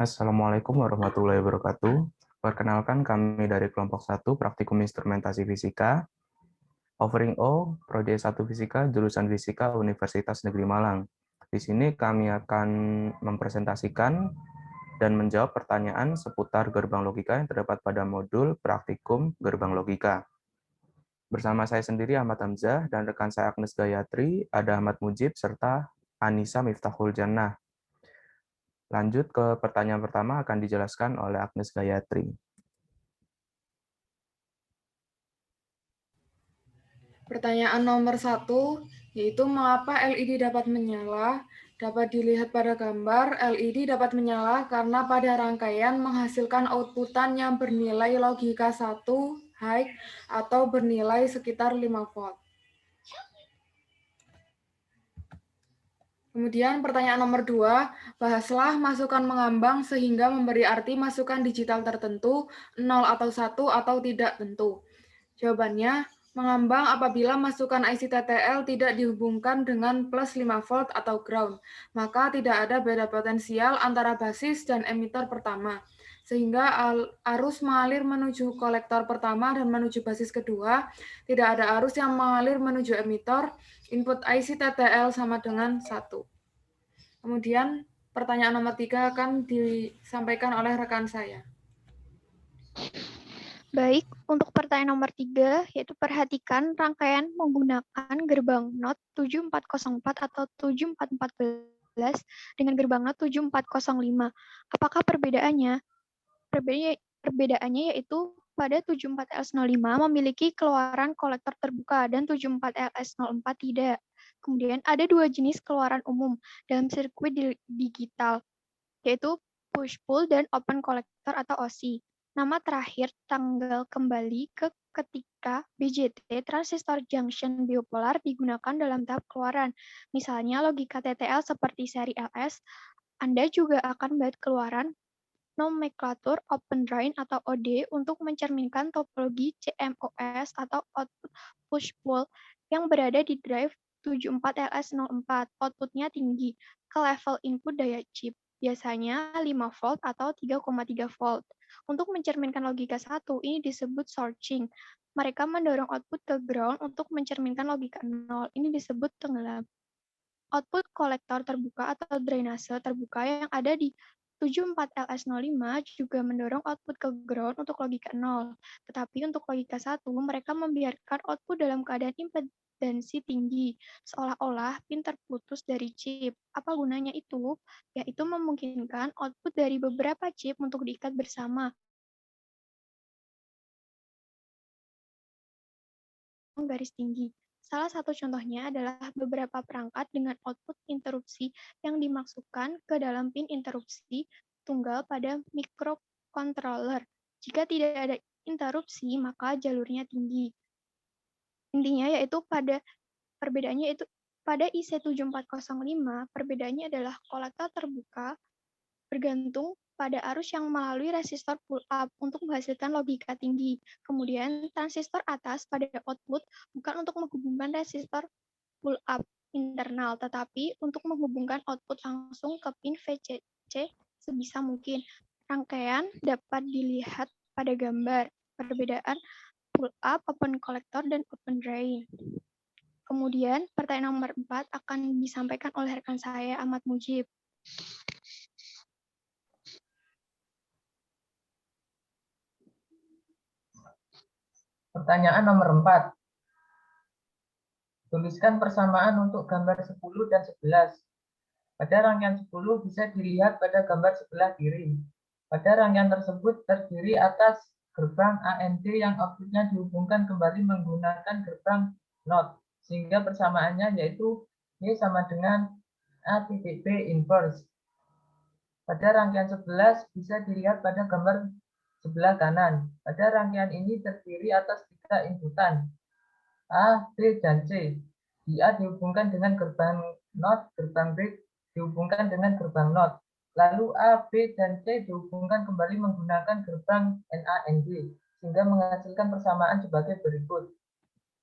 Assalamualaikum warahmatullahi wabarakatuh. Perkenalkan kami dari kelompok 1 Praktikum Instrumentasi Fisika, Offering O, Prodi S1 Fisika, jurusan Fisika Universitas Negeri Malang. Di sini kami akan mempresentasikan dan menjawab pertanyaan seputar gerbang logika yang terdapat pada modul Praktikum Gerbang Logika. Bersama saya sendiri Ahmad Hamzah dan rekan saya Agnes Gayatri, ada Ahmad Mujib serta Anissa Miftahul Jannah. Lanjut ke pertanyaan pertama akan dijelaskan oleh Agnes Gayatri. Pertanyaan nomor 1, yaitu mengapa LED dapat menyala? Dapat dilihat pada gambar, LED dapat menyala karena pada rangkaian menghasilkan outputan yang bernilai logika 1, high, atau bernilai sekitar 5 volt. Kemudian pertanyaan nomor 2, bahaslah masukan mengambang sehingga memberi arti masukan digital tertentu, 0 atau 1 atau tidak tentu. Jawabannya, mengambang apabila masukan IC TTL tidak dihubungkan dengan plus 5 volt atau ground, maka tidak ada beda potensial antara basis dan emitter pertama, sehingga arus mengalir menuju kolektor pertama dan menuju basis kedua, tidak ada arus yang mengalir menuju emitter, input IC TTL sama dengan 1. Kemudian pertanyaan nomor 3 akan disampaikan oleh rekan saya. Baik, untuk pertanyaan nomor 3, yaitu perhatikan rangkaian menggunakan gerbang NOT 7404 atau 7414 dengan gerbang NOT 7405. Apakah perbedaannya? Perbedaannya yaitu pada 74LS05 memiliki keluaran kolektor terbuka dan 74LS04 tidak. Kemudian ada dua jenis keluaran umum dalam sirkuit digital, yaitu push-pull dan open collector atau OC. Nama terakhir tanggal kembali ke ketika BJT transistor junction biopolar digunakan dalam tahap keluaran. Misalnya logika TTL seperti seri LS, Anda juga akan melihat keluaran nomenklatur open drain atau OD untuk mencerminkan topologi CMOS atau output push-pull yang berada di drive 74LS04. Outputnya tinggi ke level input daya chip, biasanya 5 volt atau 3,3 volt. Untuk mencerminkan logika 1, ini disebut searching. Mereka mendorong output ke ground untuk mencerminkan logika 0. Ini disebut tenggelam. Output kolektor terbuka atau drainase terbuka yang ada di 74LS05 juga mendorong output ke ground untuk logika 0. Tetapi untuk logika 1, mereka membiarkan output dalam keadaan impedansi tinggi, seolah-olah pin terputus dari chip. Apa gunanya itu? Yaitu memungkinkan output dari beberapa chip untuk diikat bersama. Garis tinggi. Salah satu contohnya adalah beberapa perangkat dengan output interupsi yang dimasukkan ke dalam pin interupsi tunggal pada microcontroller. Jika tidak ada interupsi, maka jalurnya tinggi. Intinya yaitu perbedaannya itu pada IC7405, perbedaannya adalah kolektor terbuka bergantung pada arus yang melalui resistor pull-up untuk menghasilkan logika tinggi. Kemudian, transistor atas pada output bukan untuk menghubungkan resistor pull-up internal, tetapi untuk menghubungkan output langsung ke pin VCC sebisa mungkin. Rangkaian dapat dilihat pada gambar, perbedaan pull-up, open collector, dan open drain. Kemudian, pertanyaan nomor 4 akan disampaikan oleh rekan saya, Ahmad Mujib. Pertanyaan nomor 4. Tuliskan persamaan untuk gambar 10 dan 11. Pada rangkaian 10 bisa dilihat pada gambar sebelah kiri. Pada rangkaian tersebut terdiri atas gerbang AND yang outputnya dihubungkan kembali menggunakan gerbang NOT, sehingga persamaannya yaitu Y sama dengan A titik B inverse. Pada rangkaian 11 bisa dilihat pada gambar sebelah kanan. Pada rangkaian ini terdiri atas 3 inputan, A, B, dan C. Di A dihubungkan dengan gerbang NOT, gerbang B dihubungkan dengan gerbang NOT. Lalu A, B, dan C dihubungkan kembali menggunakan gerbang NAND, sehingga menghasilkan persamaan sebagai berikut.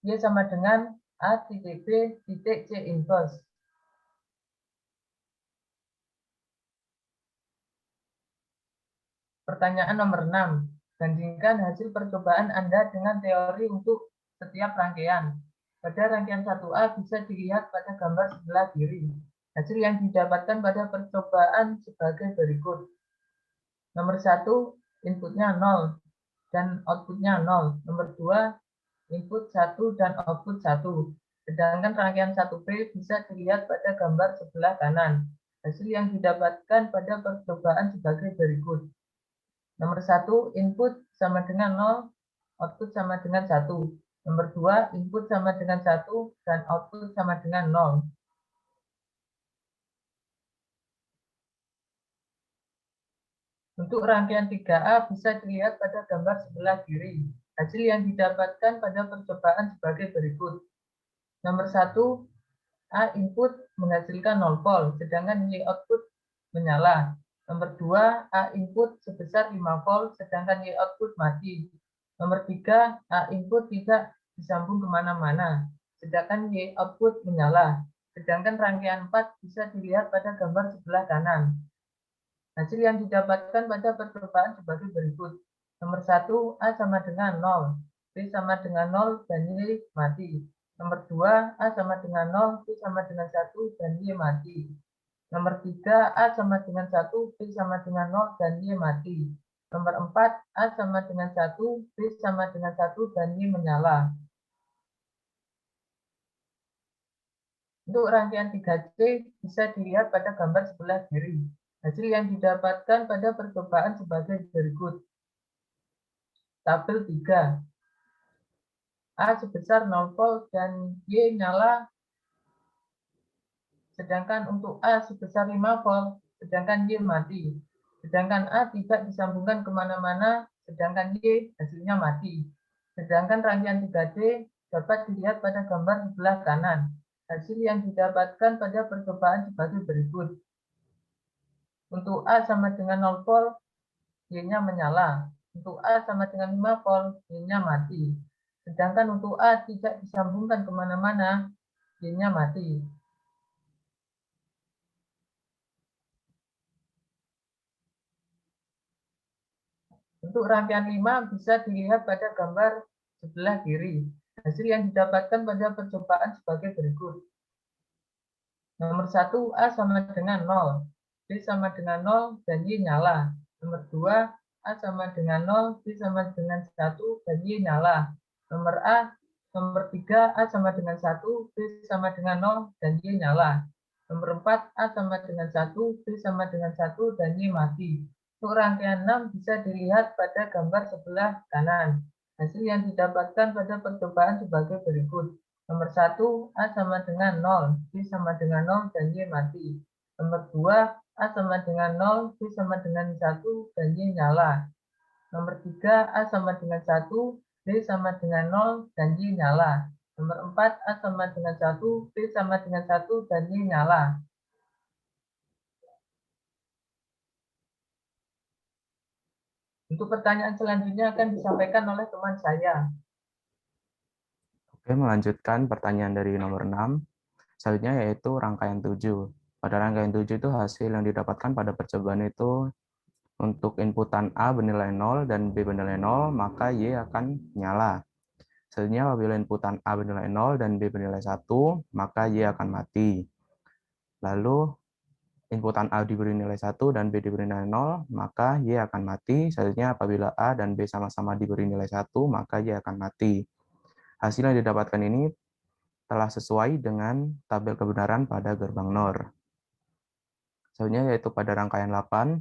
Y sama dengan A titik B titik C inverse. Pertanyaan nomor 6. Bandingkan hasil percobaan Anda dengan teori untuk setiap rangkaian. Pada rangkaian 1A bisa dilihat pada gambar sebelah kiri. Hasil yang didapatkan pada percobaan sebagai berikut. Nomor 1, inputnya 0 dan outputnya 0. Nomor 2, input 1 dan output 1. Sedangkan rangkaian 1B bisa dilihat pada gambar sebelah kanan. Hasil yang didapatkan pada percobaan sebagai berikut. Nomor 1, input sama dengan 0, output sama dengan 1. Nomor 2, input sama dengan 1 dan output sama dengan 0. Untuk rangkaian 3A bisa dilihat pada gambar sebelah kiri. Hasil yang didapatkan pada percobaan sebagai berikut. Nomor 1, A input menghasilkan 0 volt, sedangkan Y output menyala. Nomor 2, A input sebesar 5 volt, sedangkan Y output mati. Nomor 3, A input tidak disambung kemana-mana, sedangkan Y output menyala. Sedangkan rangkaian 4 bisa dilihat pada gambar sebelah kanan. Hasil yang didapatkan pada percobaan sebagai berikut. Nomor 1, A sama dengan 0, B sama dengan 0, dan Y mati. Nomor 2, A sama dengan 0, B sama dengan 1, dan Y mati. Nomor 3, A sama dengan 1, B sama dengan 0, dan Y mati. Nomor 4, A sama dengan 1, B sama dengan 1, dan Y menyala. Untuk rangkaian 3C bisa dilihat pada gambar sebelah kiri. Hasil yang didapatkan pada percobaan sebagai berikut. Tabel 3. A sebesar 0 volt dan Y nyala. Sedangkan untuk A sebesar 5 volt, sedangkan Y mati. Sedangkan A tidak disambungkan kemana-mana, sedangkan Y hasilnya mati. Sedangkan rangkaian 3D dapat dilihat pada gambar sebelah kanan. Hasil yang didapatkan pada percobaan sebagai berikut. Untuk A sama dengan 0 volt, Y-nya menyala. Untuk A sama dengan 5 volt, Y-nya mati. Sedangkan untuk A tidak disambungkan kemana-mana, Y-nya mati. Untuk rangkaian 5 bisa dilihat pada gambar sebelah kiri. Hasil yang didapatkan pada percobaan sebagai berikut. Nomor 1, A sama dengan 0, B sama dengan 0, dan Y nyala. Nomor 2, A sama dengan 0, B sama dengan 1, dan Y nyala. Nomor 3, A sama dengan 1, B sama dengan 0, dan Y nyala. Nomor 4, A sama dengan 1, B sama dengan 1, dan Y mati. Untuk rangkaian 6 bisa dilihat pada gambar sebelah kanan. Hasil yang didapatkan pada percobaan sebagai berikut. Nomor 1, A sama dengan 0, B sama dengan 0, dan Y mati. Nomor 2, A sama dengan 0, B sama dengan 1, dan Y nyala. Nomor 3, A sama dengan 1, B sama dengan 0, dan Y nyala. Nomor 4, A sama dengan 1, B sama dengan 1, dan Y nyala. Untuk pertanyaan selanjutnya akan disampaikan oleh teman saya. Oke, melanjutkan pertanyaan dari nomor 6. Selanjutnya yaitu rangkaian 7. Pada rangkaian 7 itu hasil yang didapatkan pada percobaan itu untuk inputan A bernilai 0 dan B bernilai 0, maka Y akan nyala. Selanjutnya apabila inputan A bernilai 0 dan B bernilai 1, maka Y akan mati. Lalu inputan A diberi nilai 1 dan B diberi nilai 0, maka Y akan mati. Selanjutnya apabila A dan B sama-sama diberi nilai 1, maka Y akan mati. Hasil yang didapatkan ini telah sesuai dengan tabel kebenaran pada gerbang NOR. Selanjutnya yaitu pada rangkaian 8,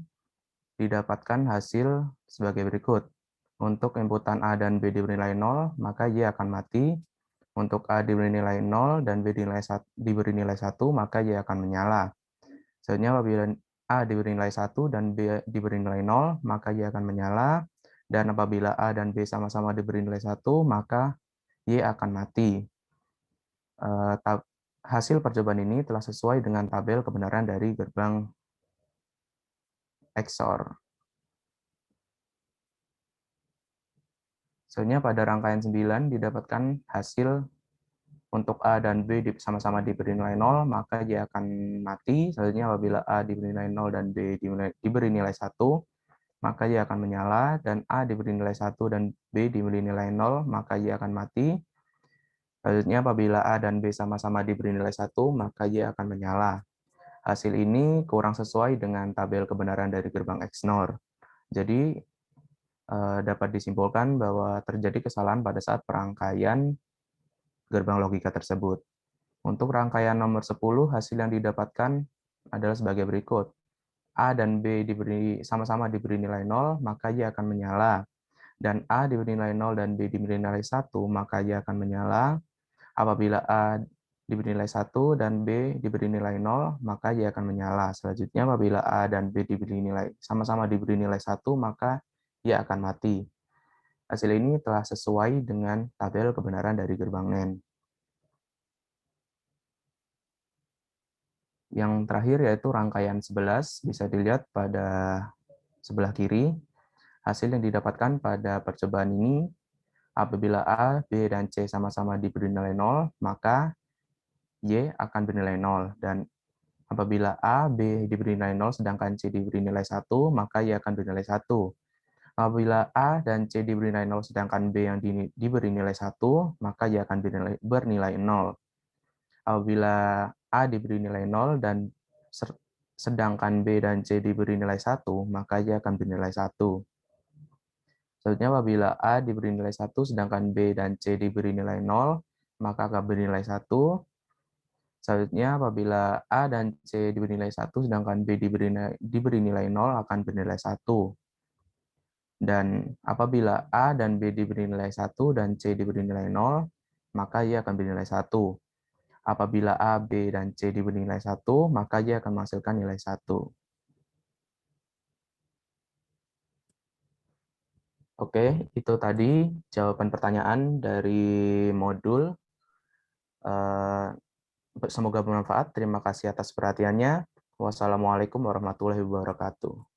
didapatkan hasil sebagai berikut. Untuk inputan A dan B diberi nilai 0, maka Y akan mati. Untuk A diberi nilai 0 dan B diberi nilai 1, maka Y akan menyala. Selanjutnya apabila A diberi nilai 1 dan B diberi nilai 0, maka Y akan menyala. Dan apabila A dan B sama-sama diberi nilai 1, maka Y akan mati. Hasil percobaan ini telah sesuai dengan tabel kebenaran dari gerbang XOR. Selanjutnya pada rangkaian 9 didapatkan hasil untuk A dan B sama-sama diberi nilai 0, maka Y akan mati. Selanjutnya apabila A diberi nilai 0 dan B diberi nilai 1, maka Y akan menyala, dan A diberi nilai 1 dan B diberi nilai 0, maka Y akan mati. Selanjutnya, apabila A dan B sama-sama diberi nilai 1, maka Y akan menyala. Hasil ini kurang sesuai dengan tabel kebenaran dari gerbang XNOR. Jadi, dapat disimpulkan bahwa terjadi kesalahan pada saat perangkaian gerbang logika tersebut. Untuk rangkaian nomor 10, hasil yang didapatkan adalah sebagai berikut. A dan B sama-sama diberi nilai 0, maka Y akan menyala. Dan A diberi nilai 0 dan B diberi nilai 1, maka Y akan menyala. Apabila A diberi nilai 1 dan B diberi nilai 0, maka Y akan menyala. Selanjutnya, apabila A dan B sama-sama diberi nilai 1, maka Y akan mati. Hasil ini telah sesuai dengan tabel kebenaran dari gerbang NAND. Yang terakhir yaitu rangkaian 11, bisa dilihat pada sebelah kiri. Hasil yang didapatkan pada percobaan ini, apabila A, B, dan C sama-sama diberi nilai 0, maka Y akan bernilai 0. Dan apabila A, B diberi nilai 0, sedangkan C diberi nilai 1, maka Y akan bernilai 1. Apabila A dan C diberi nilai 0, sedangkan B yang diberi nilai 1, maka Y akan bernilai 0. Apabila A diberi nilai 0 dan sedangkan B dan C diberi nilai 1, maka Y akan bernilai 1. Selanjutnya, apabila A diberi nilai 1, sedangkan B dan C diberi nilai 0, maka akan bernilai 1. Selanjutnya, apabila A dan C diberi nilai 1, sedangkan B diberi nilai 0, akan bernilai 1. Dan apabila A dan B diberi nilai 1 dan C diberi nilai 0, maka Y akan bernilai 1. Apabila A, B, dan C diberi nilai 1, maka Y akan menghasilkan nilai 1. Oke, itu tadi jawaban pertanyaan dari modul. Semoga bermanfaat. Terima kasih atas perhatiannya. Wassalamualaikum warahmatullahi wabarakatuh.